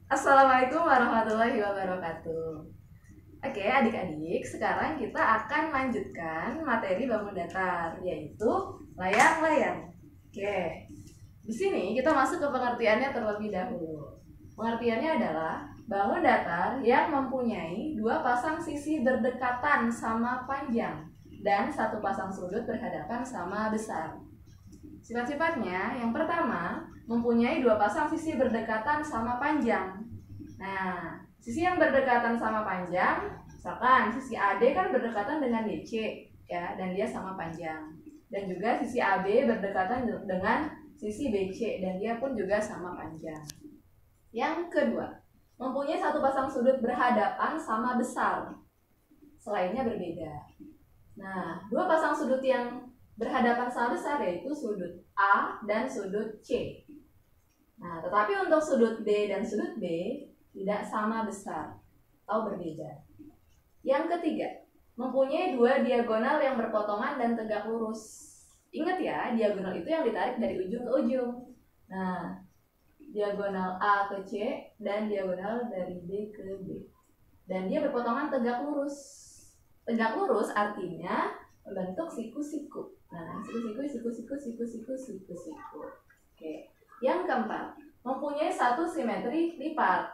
Assalamualaikum warahmatullahi wabarakatuh. Oke, adik-adik, sekarang kita akan lanjutkan materi bangun datar, yaitu layang-layang. Oke, di sini kita masuk ke pengertiannya terlebih dahulu. Pengertiannya adalah bangun datar yang mempunyai dua pasang sisi berdekatan sama panjang dan satu pasang sudut berhadapan sama besar. Sifat-sifatnya, yang pertama, mempunyai dua pasang sisi berdekatan sama panjang. Nah, sisi yang berdekatan sama panjang, misalkan sisi AD kan berdekatan dengan DC, ya, dan dia sama panjang. Dan juga sisi AB berdekatan dengan sisi BC, dan dia pun juga sama panjang. Yang kedua, mempunyai satu pasang sudut berhadapan sama besar. Selainnya berbeda. Nah, dua pasang sudut yang berhadapan sama besar yaitu sudut A dan sudut C. Nah, tetapi untuk sudut D dan sudut B tidak sama besar atau berbeda. Yang ketiga, mempunyai dua diagonal yang berpotongan dan tegak lurus. Ingat ya, diagonal itu yang ditarik dari ujung ke ujung. Nah, diagonal A ke C dan diagonal dari D ke B. Dan dia berpotongan tegak lurus. Tegak lurus artinya membentuk siku-siku. Nah, siku-siku. Oke. Yang keempat, mempunyai satu simetri lipat.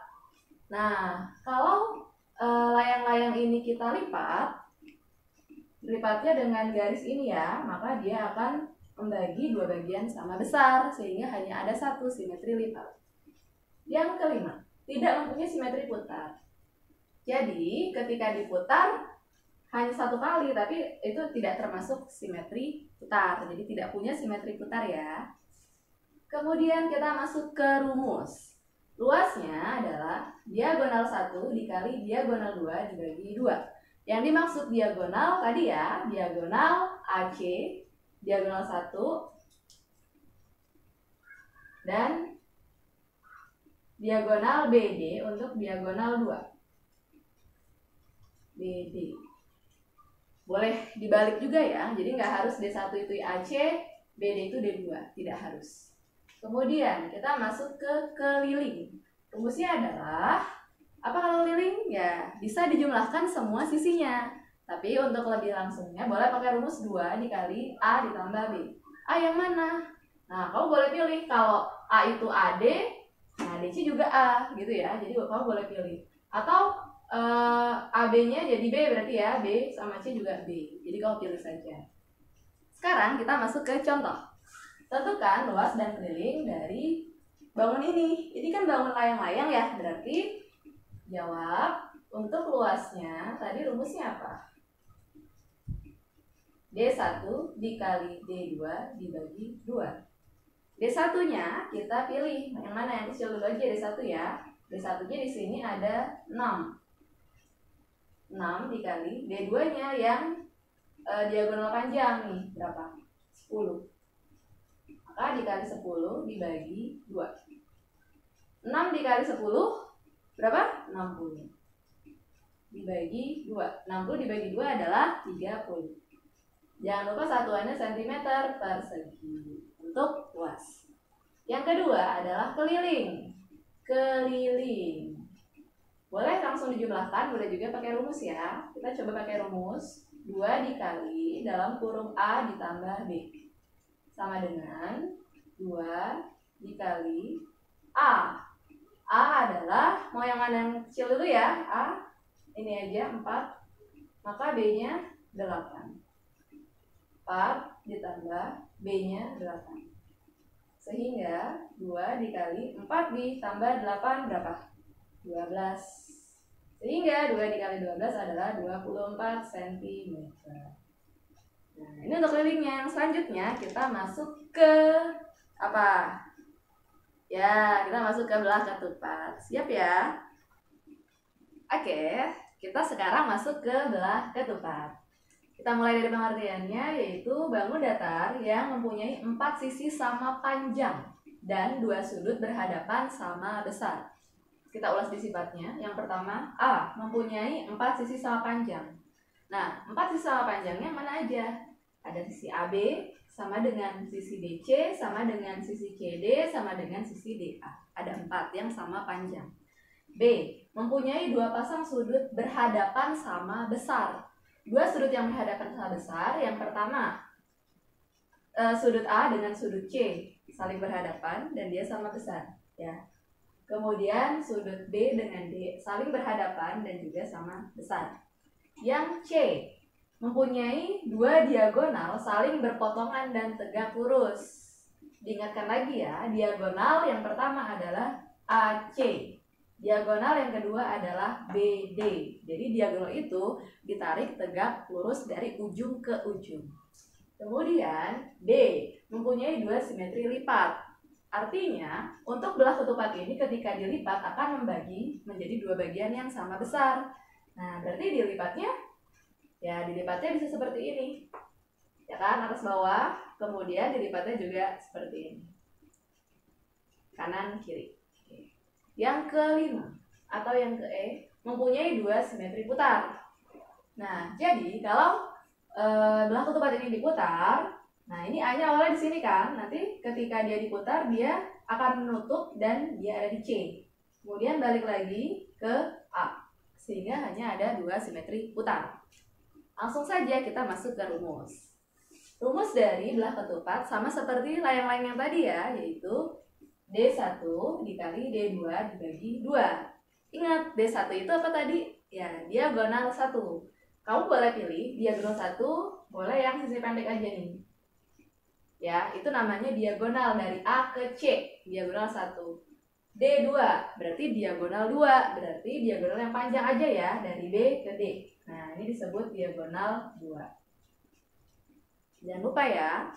Nah, kalau layang-layang ini kita lipatnya dengan garis ini ya, maka dia akan membagi dua bagian sama besar sehingga hanya ada satu simetri lipat. Yang kelima, tidak mempunyai simetri putar. Jadi, ketika diputar hanya satu kali, tapi itu tidak termasuk simetri putar. Jadi tidak punya simetri putar ya. Kemudian kita masuk ke rumus. Luasnya adalah diagonal 1 dikali diagonal 2 dibagi 2. Yang dimaksud diagonal tadi ya, diagonal AC, diagonal 1, dan diagonal BD untuk diagonal 2. BD. Boleh dibalik juga ya, jadi nggak harus D1 itu AC, BD itu D2, tidak harus. Kemudian kita masuk ke keliling. Rumusnya adalah, apa keliling? Ya, bisa dijumlahkan semua sisinya. Tapi untuk lebih langsungnya, boleh pakai rumus 2 dikali A ditambah B. A yang mana? Nah, kamu boleh pilih, kalau A itu AD, nah DC juga A, gitu ya. Jadi kamu boleh pilih. Atau AB-nya jadi B berarti ya, B sama C juga B. Jadi kamu pilih saja. Sekarang kita masuk ke contoh. Tentukan luas dan keliling dari bangun ini. Ini kan bangun layang-layang ya, berarti jawab untuk luasnya. Tadi rumusnya apa? D1 dikali D2 dibagi 2. D1-nya kita pilih yang mana, yang kecil dulu aja, D1 ya. D1-nya di sini ada 6. 6 dikali D2-nya yang diagonal panjang nih, berapa? 10. Maka dikali 10 dibagi 2. 6 dikali 10 berapa? 60. Dibagi 2. 60 dibagi 2 adalah 30. Jangan lupa satuannya cm persegi untuk luas. Yang kedua adalah keliling. Keliling. Boleh langsung dijumlahkan, boleh juga pakai rumus ya. Kita coba pakai rumus 2 dikali dalam kurung A ditambah B sama dengan 2 dikali A. A adalah, mau yang mana yang kecil dulu ya, A ini aja 4, maka B-nya 8. 4 ditambah B-nya 8. Sehingga 2 dikali 4 ditambah 8 berapa? 12. Sehingga 2 dikali 12 adalah 24 cm. Nah, ini untuk kelilingnya. Yang selanjutnya kita masuk ke apa? Ya, kita masuk ke belah ketupat. Siap ya? Oke, kita sekarang masuk ke belah ketupat. Kita mulai dari pengertiannya, yaitu bangun datar yang mempunyai 4 sisi sama panjang dan 2 sudut berhadapan sama besar. Kita ulas di sifatnya. Yang pertama, A, mempunyai 4 sisi sama panjang. Nah, 4 sisi sama panjangnya mana aja? Ada sisi AB sama dengan sisi BC, sama dengan sisi CD, sama dengan sisi DA. Ada 4 yang sama panjang. B. Mempunyai dua pasang sudut berhadapan sama besar. Dua sudut yang berhadapan sama besar. Yang pertama, sudut A dengan sudut C saling berhadapan dan dia sama besar, ya. Kemudian sudut B dengan D saling berhadapan dan juga sama besar. Yang C, mempunyai dua diagonal saling berpotongan dan tegak lurus. Diingatkan lagi ya, diagonal yang pertama adalah AC. Diagonal yang kedua adalah BD. Jadi diagonal itu ditarik tegak lurus dari ujung ke ujung. Kemudian D, mempunyai dua simetri lipat. Artinya, untuk belah ketupat ini ketika dilipat akan membagi menjadi dua bagian yang sama besar. Nah, berarti dilipatnya bisa seperti ini. Ya kan, atas bawah, kemudian dilipatnya juga seperti ini. Kanan kiri. Yang kelima atau yang ke E, mempunyai dua simetri putar. Nah, jadi kalau belah ketupat ini diputar, nah ini A-nya awalnya di sini kan, nanti ketika dia diputar dia akan menutup dan dia ada di C. Kemudian balik lagi ke A, sehingga hanya ada dua simetri putar. Langsung saja kita masuk ke rumus. Rumus dari belah ketupat sama seperti layang-layang yang tadi ya, yaitu D1 dikali D2 dibagi 2. Ingat, D1 itu apa tadi? Ya, diagonal 1. Kamu boleh pilih diagonal 1, boleh yang sisi pendek aja nih. Ya, itu namanya diagonal dari A ke C, diagonal 1. D2 berarti diagonal 2, berarti diagonal yang panjang aja ya, dari B ke D. Nah, ini disebut diagonal 2. Jangan lupa ya.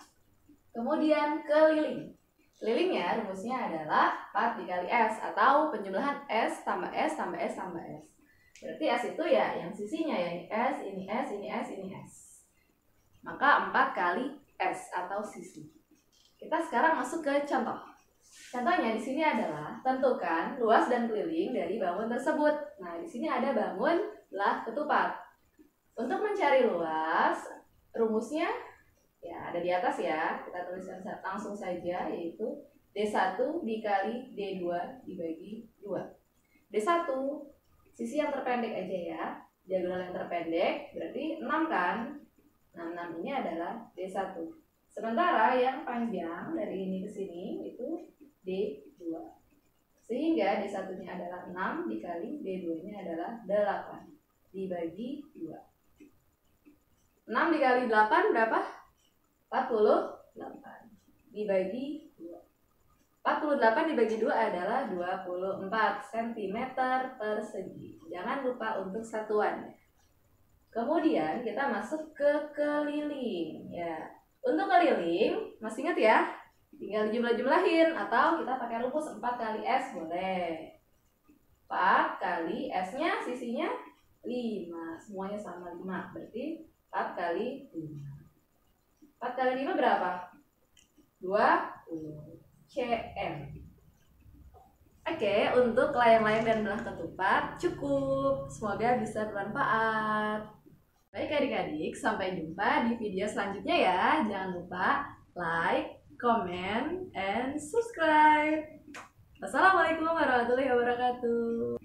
Kemudian keliling. Kelilingnya rumusnya adalah 4 dikali S, atau penjumlahan S tambah S tambah S tambah S. Berarti S itu ya yang sisinya ya, ini S, ini S, ini S, ini S. Maka 4 kali S atau sisi. Kita sekarang masuk ke contoh. Contohnya di sini adalah tentukan luas dan keliling dari bangun tersebut. Nah, di sini ada bangun belah ketupat. Untuk mencari luas, rumusnya ya ada di atas ya. Kita tuliskan langsung saja, yaitu D1 dikali D2 dibagi 2. D1 sisi yang terpendek aja ya, diagonal yang terpendek berarti 6 kan. Nah, 6 ini adalah D1. Sementara yang panjang dari ini ke sini itu D2. Sehingga D1-nya adalah 6 dikali D2-nya adalah 8 dibagi 2. 6 dikali 8 berapa? 48 dibagi 2. 48 dibagi 2 adalah 24 cm persegi. Jangan lupa untuk satuannya. Kemudian kita masuk ke keliling ya. Untuk keliling, masih ingat ya? Tinggal dijumlah-jumlahin atau kita pakai rumus 4 kali S boleh. 4 kali S-nya sisinya 5. Semuanya sama 5. Berarti 4 kali 5. 4 kali 5 berapa? 20 cm. Oke, untuk layang-layang dan belah ketupat cukup. Semoga bisa bermanfaat. Baik adik-adik, sampai jumpa di video selanjutnya ya. Jangan lupa like, comment, and subscribe. Wassalamualaikum warahmatullahi wabarakatuh.